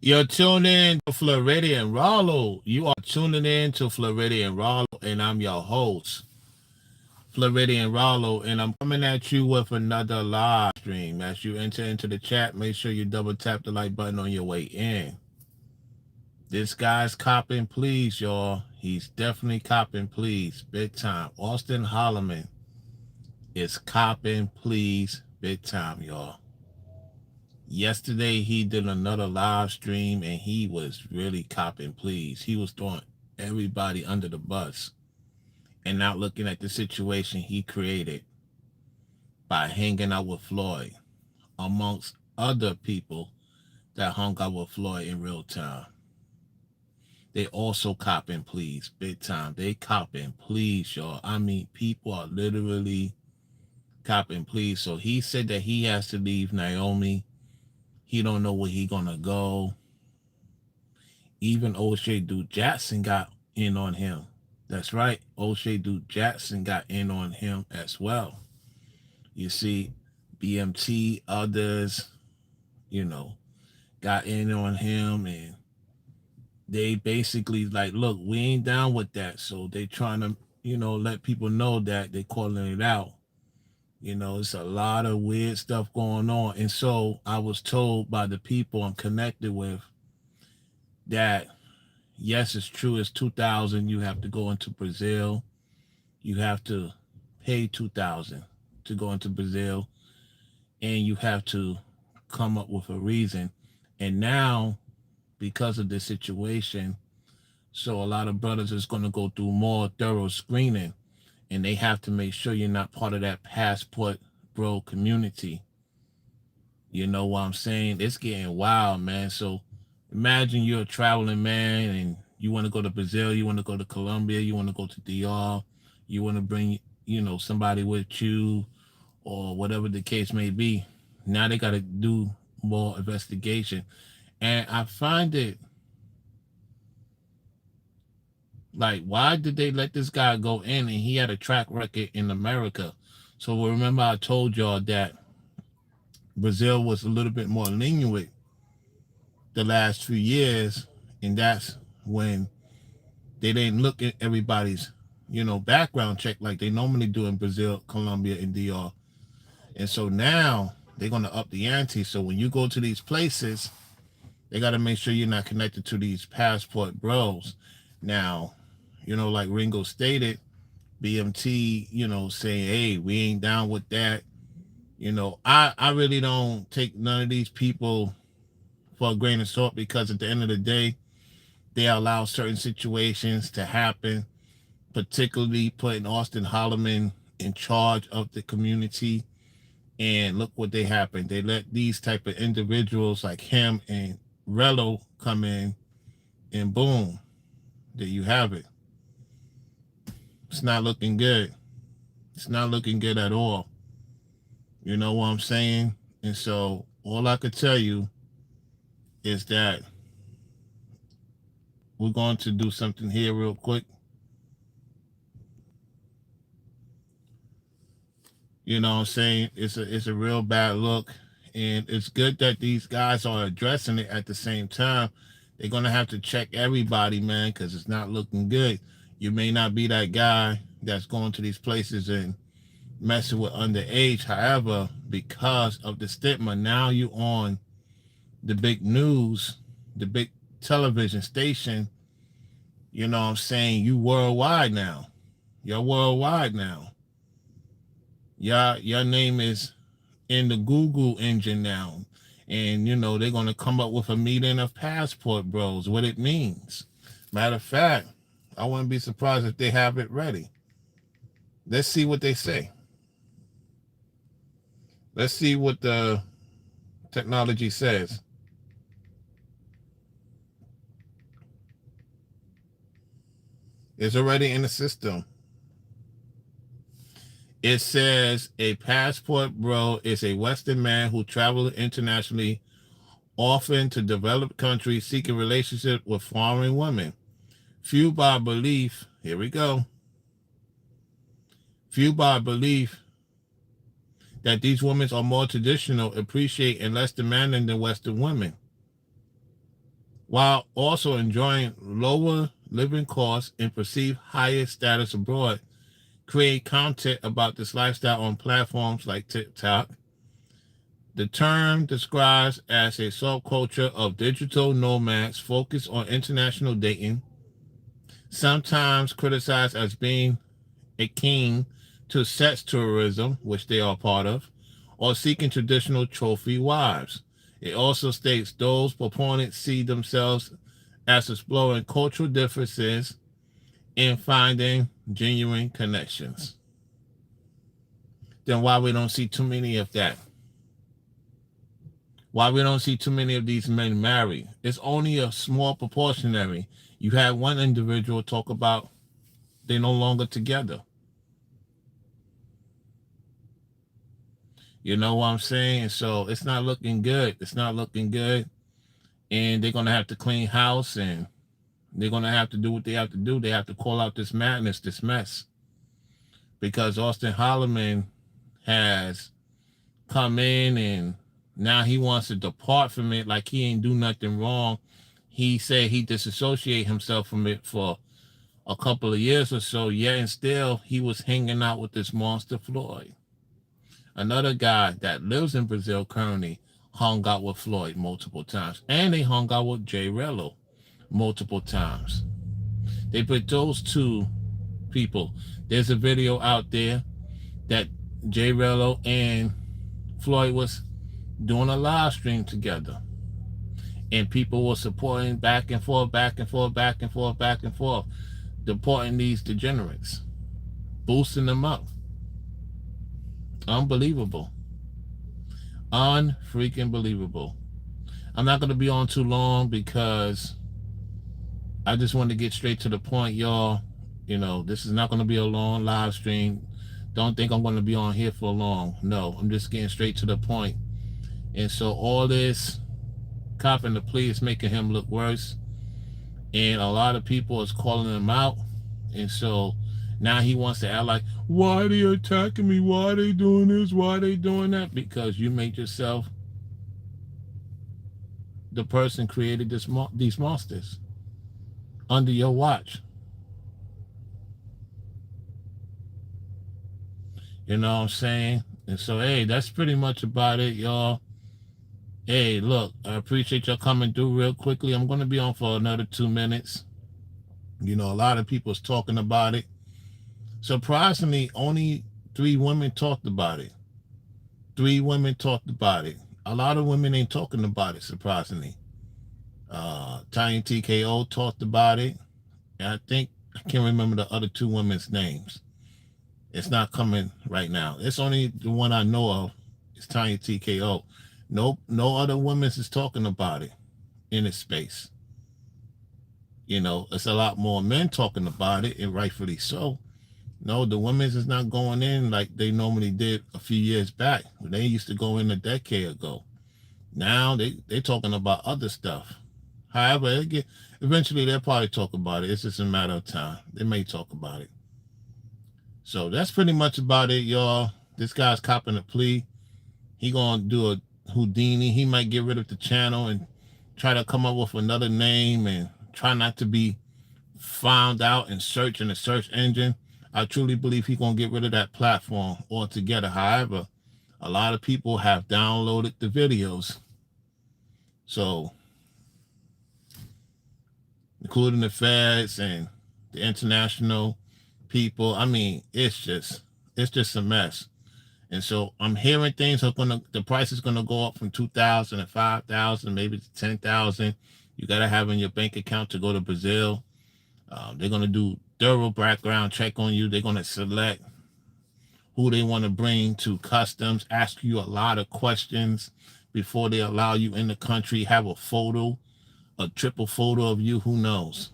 You're tuned in to Floridian Rollo. You are tuning in to Floridian Rollo, and I'm your host, Floridian Rollo, and I'm coming at you with another live stream. As you enter into the chat, make sure you double tap the like button on your way in. This guy's copping please, y'all. He's definitely copping please, big time. Auston Holleman is copping please, big time, y'all. Yesterday he did another live stream and he was really copping please. He was throwing everybody under the bus and not looking at the situation he created by hanging out with Floyd, amongst other people that hung out with Floyd in real time. They also copping please, big time. They copping please, y'all. I mean, people are literally copping please. So he said that he has to leave Naomi. He don't know where he gonna go. Even O'Shea Duke Jackson got in on him. That's right. O'Shea Duke Jackson got in on him as well. You see, BMT, others, you know, got in on him and they basically like, look, we ain't down with that. So they trying to, let people know that they calling it out. It's a lot of weird stuff going on. And so I was told by the people I'm connected with that yes, it's true. It's 2,000. You have to go into Brazil. You have to pay 2,000 to go into Brazil, and you have to come up with a reason. And now, because of this situation, so a lot of brothers is going to go through more thorough screening, and they have to make sure you're not part of that passport bro community. You know what I'm saying? It's getting wild, man. So imagine you're a traveling man and you want to go to Brazil, you want to go to Colombia, you want to go to DR, you want to bring, somebody with you or whatever the case may be. Now they got to do more investigation. And I find it like, why did they let this guy go in and he had a track record in America? So remember, I told y'all that Brazil was a little bit more lenient the last few years, and that's when they didn't look at everybody's, background check like they normally do in Brazil, Colombia, and DR. And so now they're gonna up the ante. So when you go to these places, they gotta make sure you're not connected to these passport bros. Now, like Ringo stated, BMT, saying, hey, we ain't down with that. I really don't take none of these people for a grain of salt because at the end of the day, they allow certain situations to happen, particularly putting Auston Holleman in charge of the community. And look what they happened. They let these type of individuals like him and Rello come in, and boom, there you have it. It's not looking good. It's not looking good at all. You know what I'm saying? And so all I could tell you is that we're going to do something here real quick. You know what I'm saying? It's a real bad look. And it's good that these guys are addressing it at the same time. They're gonna have to check everybody, man, because it's not looking good. You may not be that guy that's going to these places and messing with underage. However, because of the stigma, now you on the big news, the big television station. You know what I'm saying? You worldwide now. You're worldwide now. Your name is in the Google engine now. And, they're going to come up with a meeting of passport bros, what it means. Matter of fact, I wouldn't be surprised if they have it ready. Let's see what they say. Let's see what the technology says. It's already in the system. It says a passport bro is a Western man who travels internationally, often to developed countries, seeking relationship with foreign women. Few by belief, here we go. Few by belief that these women are more traditional, appreciate, and less demanding than Western women. while also enjoying lower living costs and perceived higher status abroad, create content about this lifestyle on platforms like TikTok. The term describes as a subculture of digital nomads focused on international dating, sometimes criticized as being akin to sex tourism, which they are part of, or seeking traditional trophy wives. It also states those proponents see themselves as exploring cultural differences and finding genuine connections. Then why we don't see too many of that? Why we don't see too many of these men marry? It's only a small proportionary. You had one individual talk about they're no longer together. You know what I'm saying? So it's not looking good. It's not looking good. And they're gonna have to clean house, and they're gonna have to do what they have to do. They have to call out this madness, this mess. Because Auston Holleman has come in and now he wants to depart from it like he ain't do nothing wrong. He said he disassociate himself from it for a couple of years or so, yet and still he was hanging out with this monster Floyd. Another guy that lives in Brazil currently hung out with Floyd multiple times. And they hung out with Jay Rello multiple times. They put those two people. There's a video out there that Jay Rello and Floyd was doing a live stream together. And people were supporting back and forth, back and forth, back and forth, back and forth, deporting these degenerates, boosting them up. Unbelievable. Unfreaking believable. I'm not going to be on too long because I just want to get straight to the point, y'all. You know, this is not going to be a long live stream. Don't think I'm going to be on here for long. No, I'm just getting straight to the point. And so all this copping the plea is making him look worse. And a lot of people is calling him out. And so now he wants to act like, why are they attacking me? Why are they doing this? Why are they doing that? Because you made yourself the person created these monsters under your watch. You know what I'm saying? And so, hey, that's pretty much about it, y'all. Hey, look, I appreciate y'all coming through real quickly. I'm going to be on for another 2 minutes. You know, a lot of people's talking about it. Surprisingly, only 3 women talked about it. 3 women talked about it. A lot of women ain't talking about it, surprisingly. Tiny TKO talked about it. And I can't remember the other 2 women's names. It's not coming right now. It's only the one I know of. It's Tiny TKO. No other women is talking about it in this space. You know, it's a lot more men talking about it, and rightfully so. No, the women's is not going in like they normally did a few years back. They used to go in a decade ago. Now they talking about other stuff. However, eventually they'll probably talk about it. It's just a matter of time. They may talk about it. So that's pretty much about it, y'all. This guy's copping a plea. He gonna do a Houdini. He might get rid of the channel and try to come up with another name and try not to be found out and search in the search engine. I truly believe he's gonna get rid of that platform altogether. However, a lot of people have downloaded the videos. So, including the feds and the international people. I mean, it's just a mess. And so I'm hearing things the price is gonna go up from 2,000 to 5,000, maybe to 10,000. You gotta have in your bank account to go to Brazil. They're gonna do thorough background check on you. They're gonna select who they want to bring to customs, ask you a lot of questions before they allow you in the country. Have a photo, a triple photo of you. Who knows?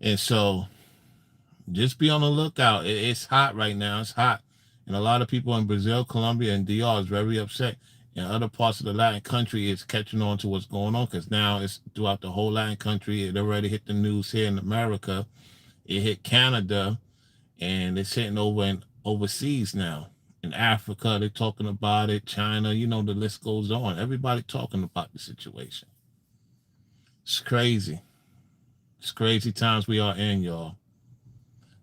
And so just be on the lookout. It's hot right now. It's hot. And a lot of people in Brazil, Colombia, and DR is very upset. And other parts of the Latin country is catching on to what's going on because now it's throughout the whole Latin country. It already hit the news here in America. It hit Canada, and it's hitting overseas now. In Africa, they're talking about it. China, you know, the list goes on. Everybody talking about the situation. It's crazy. It's crazy times we are in, y'all.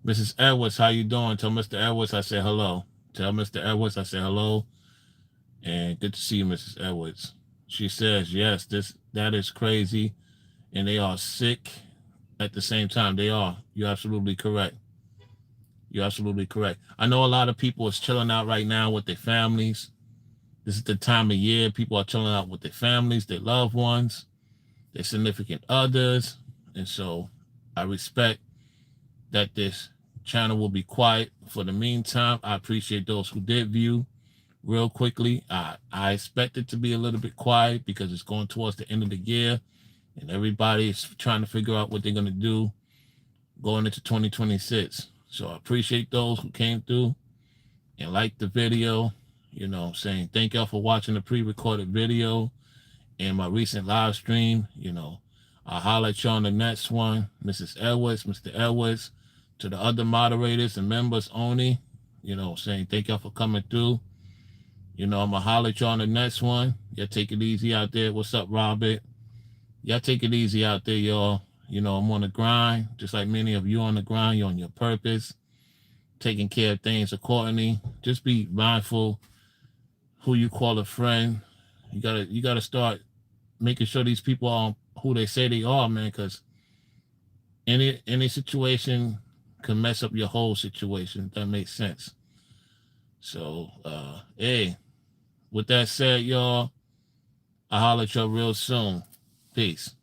Mrs. Edwards, how you doing? Tell Mr. Edwards I say hello. Tell Mr. Edwards I say hello. And good to see you, Mrs. Edwards. She says, yes, that is crazy. And they are sick at the same time. They are. You're absolutely correct. You're absolutely correct. I know a lot of people is chilling out right now with their families. This is the time of year people are chilling out with their families, their loved ones, their significant others. And so I respect that this channel will be quiet for the meantime. I appreciate those who did view real quickly. I expect it to be a little bit quiet because it's going towards the end of the year and everybody's trying to figure out what they're going to do going into 2026. So I appreciate those who came through and liked the video, saying thank y'all for watching the pre-recorded video and my recent live stream. I'll holler at you on the next one. Mrs. Edwards, Mr. Edwards, to the other moderators and members only, saying thank y'all for coming through. I'm going to holler at you on the next one. Y'all take it easy out there. What's up, Robert? Y'all take it easy out there, y'all. I'm on the grind, just like many of you on the grind. You're on your purpose, taking care of things accordingly. Just be mindful who you call a friend. You gotta start making sure these people are who they say they are, man, because any situation can mess up your whole situation, if that makes sense. So, hey, with that said, y'all, I'll holler at y'all real soon. Peace.